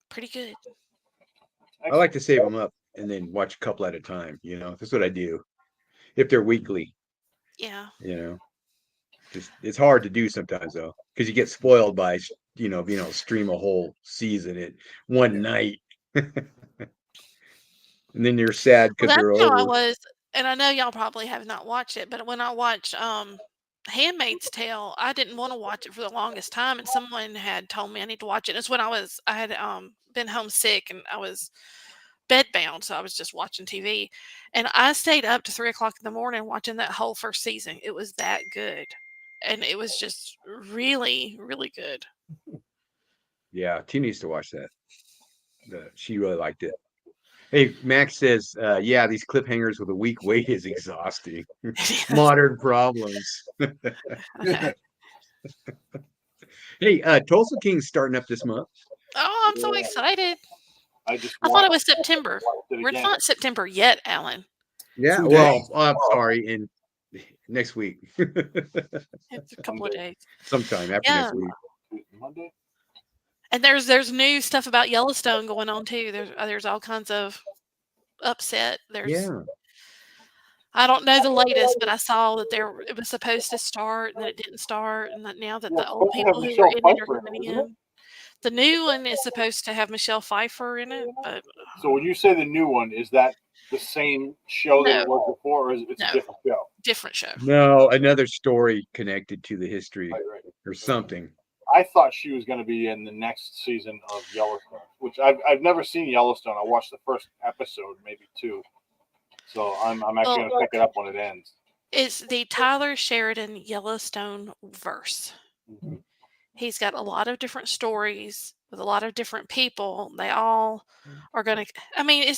pretty good. I like to save them up and then watch a couple at a time. You know, that's what I do. If they're weekly, Yeah. you know, just it's hard to do sometimes though, because you get spoiled by stream a whole season at one night, and then you're sad Well, because that's they're how I over. was, and I know y'all probably have not watched it, but when I watched Handmaid's Tale, I didn't want to watch it for the longest time, and someone had told me I need to watch it. It's when I had been homesick and I was bedbound, so I was just watching TV, and I stayed up to 3 o'clock in the morning watching that whole first season. It was that good, and it was just really, really good. Yeah, T needs to watch that. She really liked it. Hey, Max says, yeah, these cliffhangers with a weak weight is exhausting. Modern problems. Hey, Tulsa King's starting up this month. Oh, I'm so Yeah. excited! I just I thought it was September. watched it It's again. not September yet, Alan. Yeah, 2 well, days. I'm sorry, in next week. It's a couple of days. Sometime after Yeah. next week. Monday. And there's new stuff about Yellowstone going on too. There's all kinds of upset. Yeah. I don't know the latest, but I saw that it was supposed to start and then it didn't start, and that now that Yeah, the it's old supposed to have people who Michelle were in it are Pfeiffer, coming isn't it? in. The new one is supposed to have Michelle Pfeiffer in it, but So when you say the new one, is that the same show that it No. was before, or is it No. a different show? different show. No, another story connected to the history Right. or something. I thought she was going to be in the next season of Yellowstone, which I've never seen Yellowstone. I watched the first episode, maybe two. So I'm actually going to pick it up when it ends. It's the Tyler Sheridan Yellowstone verse. Mm-hmm. He's got a lot of different stories with a lot of different people. They all are going to, I mean,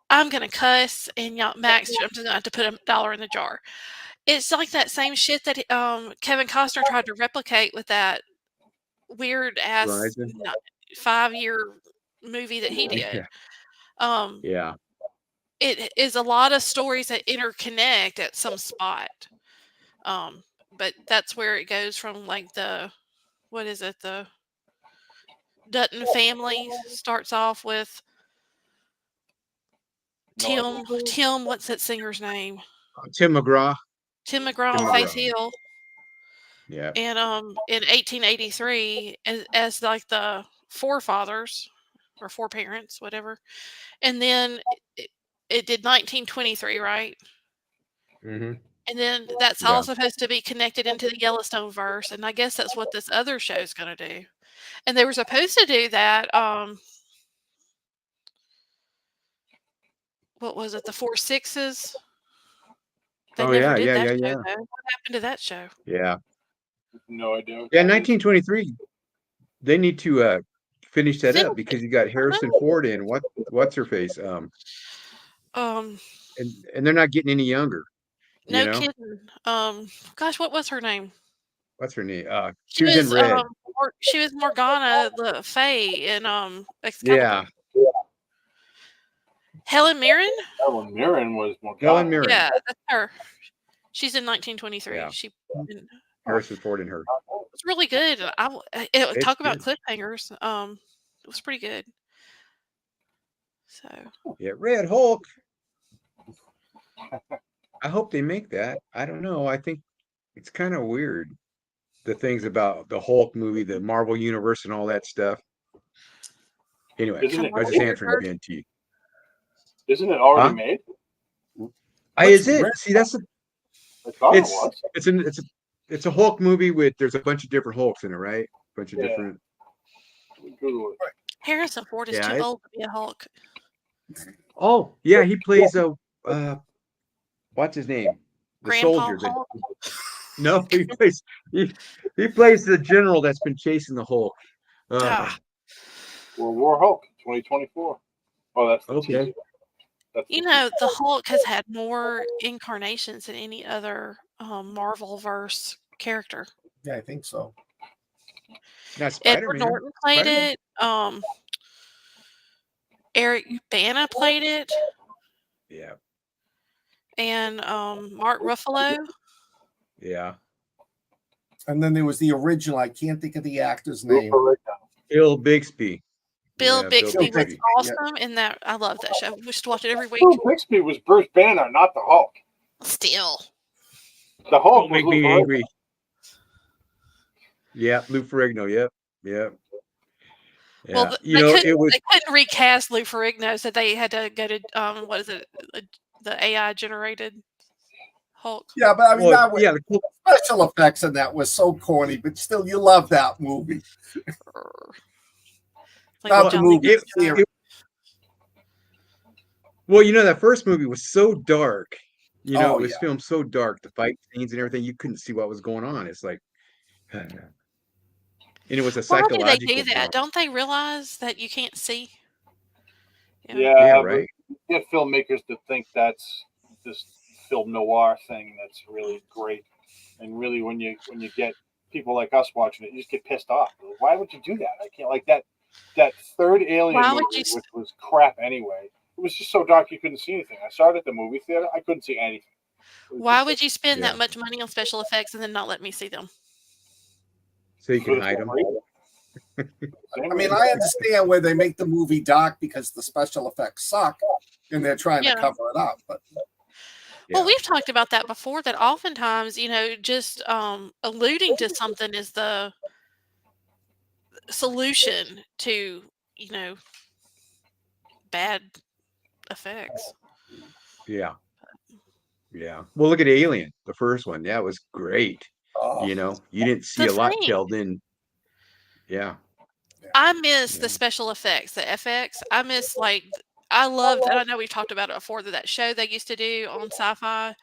I'm going to cuss, and y'all, Max, I'm just going to have to put $1 in the jar. It's like that same shit that Kevin Costner tried to replicate with that weird ass Horizon. 5-year movie that he did. Yeah. It is a lot of stories that interconnect at some spot. But that's where it goes from, like, the Dutton family starts off with Tim, what's that singer's name? Tim McGraw. Tim McGraw Tim and Faith McGraw. Hill. Yeah. And in 1883, as like the forefathers or foreparents, whatever. And then it did 1923, right? Mm-hmm. And then that's Yeah. all supposed to be connected into the Yellowstone verse, and I guess that's what this other show's going to do. And they were supposed to do that. What was it? The Four Sixes. They Oh, never did yeah. that show, though. What happened to that show? Yeah. No idea. Yeah, 1923. They need to finish that up because you got Harrison Ford in. What's her face? Um, And they're not getting any younger. no You know? kidding. Gosh, what was her name? What's her name? She was in Red. She was Morgana the Fae in Excalibur. Yeah. Helen Mirren? Helen Mirren was Morgana. Helen Mirren. Yeah, that's her. She's in 1923. Yeah. She Harrison Ford and her. It's really good. Talk about cliffhangers. It was pretty good. So Yeah, Red Hulk. I hope they make that. I don't know. I think it's kind of weird. The things about the Hulk movie, the Marvel Universe, and all that stuff. Anyway, Isn't it? I was just answering again to you. Isn't it already Huh? made? Is it? See, that's a, I thought it it's was. it's a Hulk movie with there's a bunch of different Hulks in it, right? A bunch of Yeah. different. Google it. Harrison Ford is too old to be a Hulk. Oh yeah, he plays a what's his name? The Grandpa soldier. Hulk. No, he plays the general that's been chasing the Hulk. Ah. World War Hulk 2024. Oh, that's the Okay. teaser. That's You know, the Hulk has had more incarnations than any other Marvel verse character. Yeah, I think so. Not Edward Spider-Man. Norton played Spider-Man. it. Eric Bana played it, Yeah. and Mark Ruffalo. Yeah. And then there was the original. I can't think of the actor's name. Bill Bixby. Bill Yeah, Bixby was Bixby, awesome in that. I love that show. We used to watch it every week. Bill Bixby was Bruce Banner, not the Hulk. Still. The Hulk Don't was make me Lou angry. Yeah, Lou Ferrigno. Yep. Yeah. Well, You know, it was they couldn't recast Lou Ferrigno, so they had to go to what is it, the AI generated Hulk. Yeah, but I mean, well, that was, yeah, special effects in that was so corny, but still, you love that movie. Like Not the Johnny movie. Depp. well, you know, that first movie was so dark. You know, Oh, it was yeah. filmed so dark, the fight scenes and everything, you couldn't see what was going on. It's like, and it was a Why do psychological they do that? drama. Don't they realize that you can't see? Yeah, right. But you get filmmakers to think that's this film noir thing that's really great, and really when you get people like us watching it, you just get pissed off. Why would you do that? I can't like that. That third Alien Why movie, would you which was crap anyway. It was just so dark you couldn't see anything. I saw it at the movie theater. I couldn't see anything. Why would you spend Yeah. that much money on special effects and then not let me see them? So you can hide them. I mean, I understand where they make the movie dark because the special effects suck and they're trying to cover it up. But well, we've talked about that before, that oftentimes, you know, just alluding to something is the solution to, you know, bad effects. Yeah. Yeah. Well, look at Alien, the first one. That was great. You know, you didn't see a lot till then. Yeah. I miss the special effects, the FX. I miss, like, I loved, and I know we've talked about it before, that show they used to do on Sci-Fi.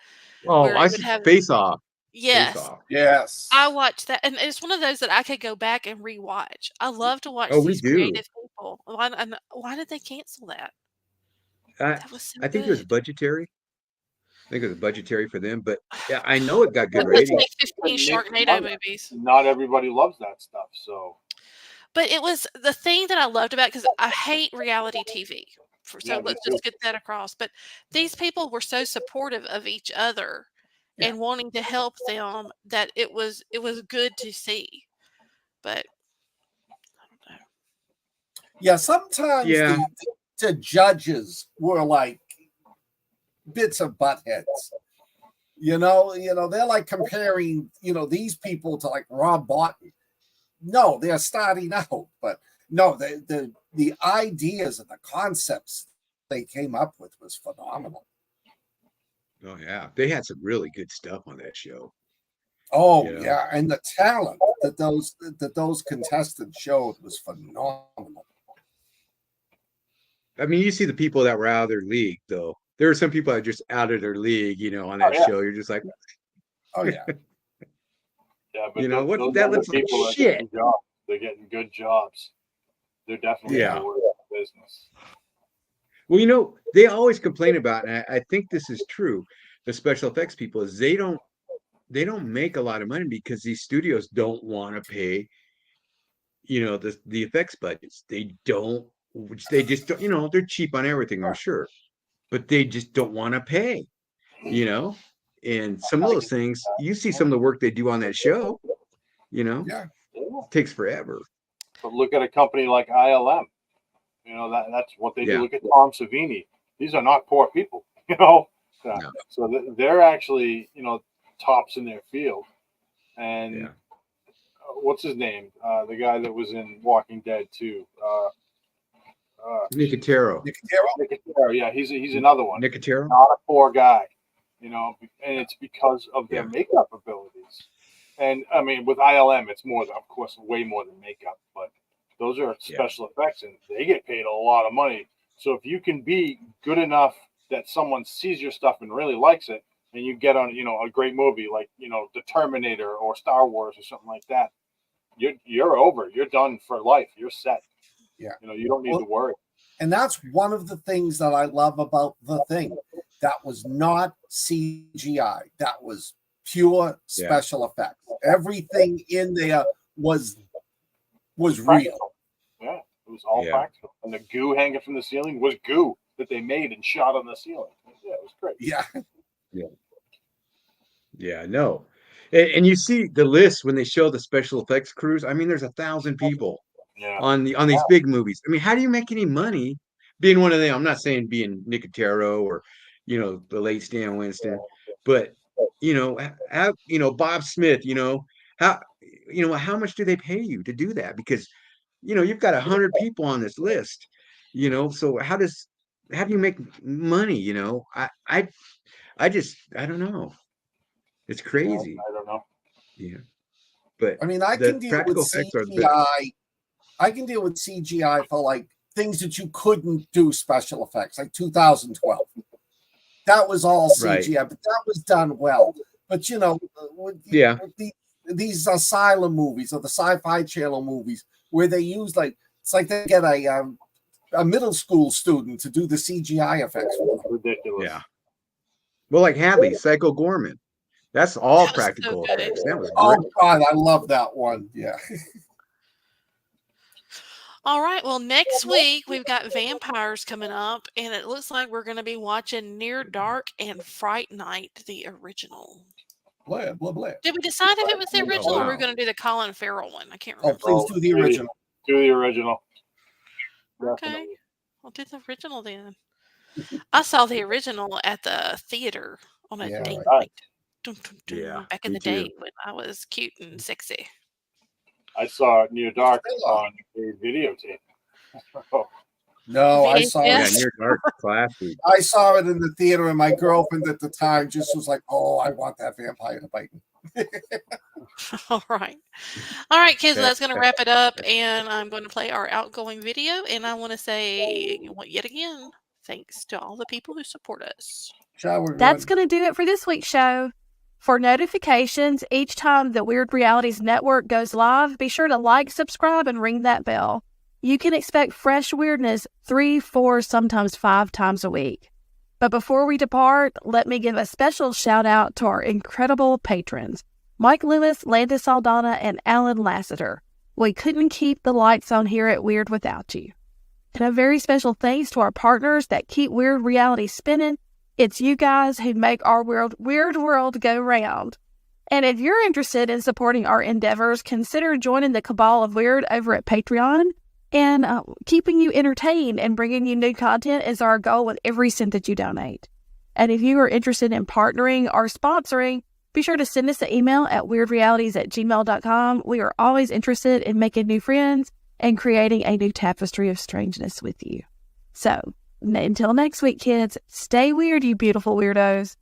Oh, where I it would see have Face Off. Yes. Face Off. Yes. I watched that, and it's one of those that I could go back and rewatch. I love to watch Oh, we these do. creative people. Why did they cancel that? That was so I think it was good. budgetary. I think it was budgetary for them, but yeah, I know it got good Let's ratings. make 15 Sharknado movies. Not everybody loves that stuff, so. But it was the thing that I loved about, because I hate reality TV. So let's just get that across. But these people were so supportive of each other and wanting to help them that it was good to see. But I don't know. Yeah, sometimes the judges were like bits of butt heads. You know, they're like comparing, these people to like Rob Bottin. No, they're starting out, but no, the ideas and the concepts they came up with was phenomenal. Oh yeah, they had some really good stuff on that show. Oh yeah, and the talent that those contestants showed was phenomenal. I mean, you see the people that were out of their league, though. There are some people that are just out of their league, on that show. You're just like, oh yeah. Yeah, but what that looks like shit. They're getting good jobs. They're definitely in the business. Well, they always complain about, and I think this is true, the special effects people, is they don't make a lot of money because these studios don't want to pay, the effects budgets. They just don't, they're cheap on everything, I'm sure, but they just don't want to pay, and some of those things, you see some of the work they do on that show, it takes forever. But look at a company like ILM. You know, that's what they Yeah. do. Look at Tom Savini. These are not poor people, you know. No. So they're actually, you know, tops in their field. And Yeah. what's his name? The guy that was in Walking Dead too. Nicotero. Nicotero. Yeah, he's another one. Nicotero. Not a poor guy, you know, and it's because of their Yeah. makeup abilities. And I mean, with ILM, it's more, of course, way more than makeup, but those are special effects, and they get paid a lot of money. So if you can be good enough that someone sees your stuff and really likes it, and you get on, you know, a great movie like, you know, The Terminator or Star Wars or something like that, you're over. You're done for life. You're set. Yeah. You know, you don't need to worry. And that's one of the things that I love about The Thing. That was not CGI. That was pure special effects. Everything in there was real. Yeah, it was all practical. And the goo hanging from the ceiling was goo that they made and shot on the ceiling. Yeah, it was great. Yeah. Yeah, no. And you see the list when they show the special effects crews. I mean, there's 1,000 people on these big movies. I mean, how do you make any money being one of them? I'm not saying being Nicotero or, you know, the late Stan Winston, but you know, Bob Smith, you know, how much do they pay you to do that? Because, you know, you've got 100 people on this list, you know, so how do you make money? You know, I don't know. It's crazy. I don't know. Yeah. But I mean, I can deal with CGI. I can deal with CGI for like things that you couldn't do special effects, like 2012. That was all CGI, but that was done well. But you know, with these asylum movies or the Sci-Fi Channel movies where they use it's like they get a middle school student to do the CGI effects for them. Ridiculous. Yeah. Well, like Hadley, Psycho Gorman. That's all practical effects. That was great. Oh God, I love that one. Yeah. All right. Well, next week we've got vampires coming up, and it looks like we're going to be watching Near Dark and Fright Night, the original. Blah, blah, blah. Did we decide if it was the original or we're going to do the Colin Farrell one? I can't remember. Oh, please do the original. Do the original. Okay. Definitely. We'll do the original then. I saw the original at the theater on a date night. Back in the day when I was cute and sexy. I saw Near Dark on a videotape. No, I saw it. Near Dark classic. I saw it in the theater, and my girlfriend at the time just was like, "Oh, I want that vampire to bite me." All right, kids. That's going to wrap it up, and I'm going to play our outgoing video. And I want to say, yet again, thanks to all the people who support us. That's going to do it for this week's show. For notifications each time the Wyrd Realities Network goes live, be sure to like, subscribe, and ring that bell. You can expect fresh weirdness 3, 4, sometimes 5 times a week. But before we depart, let me give a special shout out to our incredible patrons, Mike Lewis, Landis Aldana, and Alan Lassiter. We couldn't keep the lights on here at Wyrd without you. And a very special thanks to our partners that keep Wyrd Realities spinning. It's you guys who make our weird world go round. And if you're interested in supporting our endeavors, consider joining the Cabal of Wyrd over at Patreon. And keeping you entertained and bringing you new content is our goal with every cent that you donate. And if you are interested in partnering or sponsoring, be sure to send us an email at wyrdrealities@gmail.com. We are always interested in making new friends and creating a new tapestry of strangeness with you. So, until next week, kids, stay weird, you beautiful weirdos.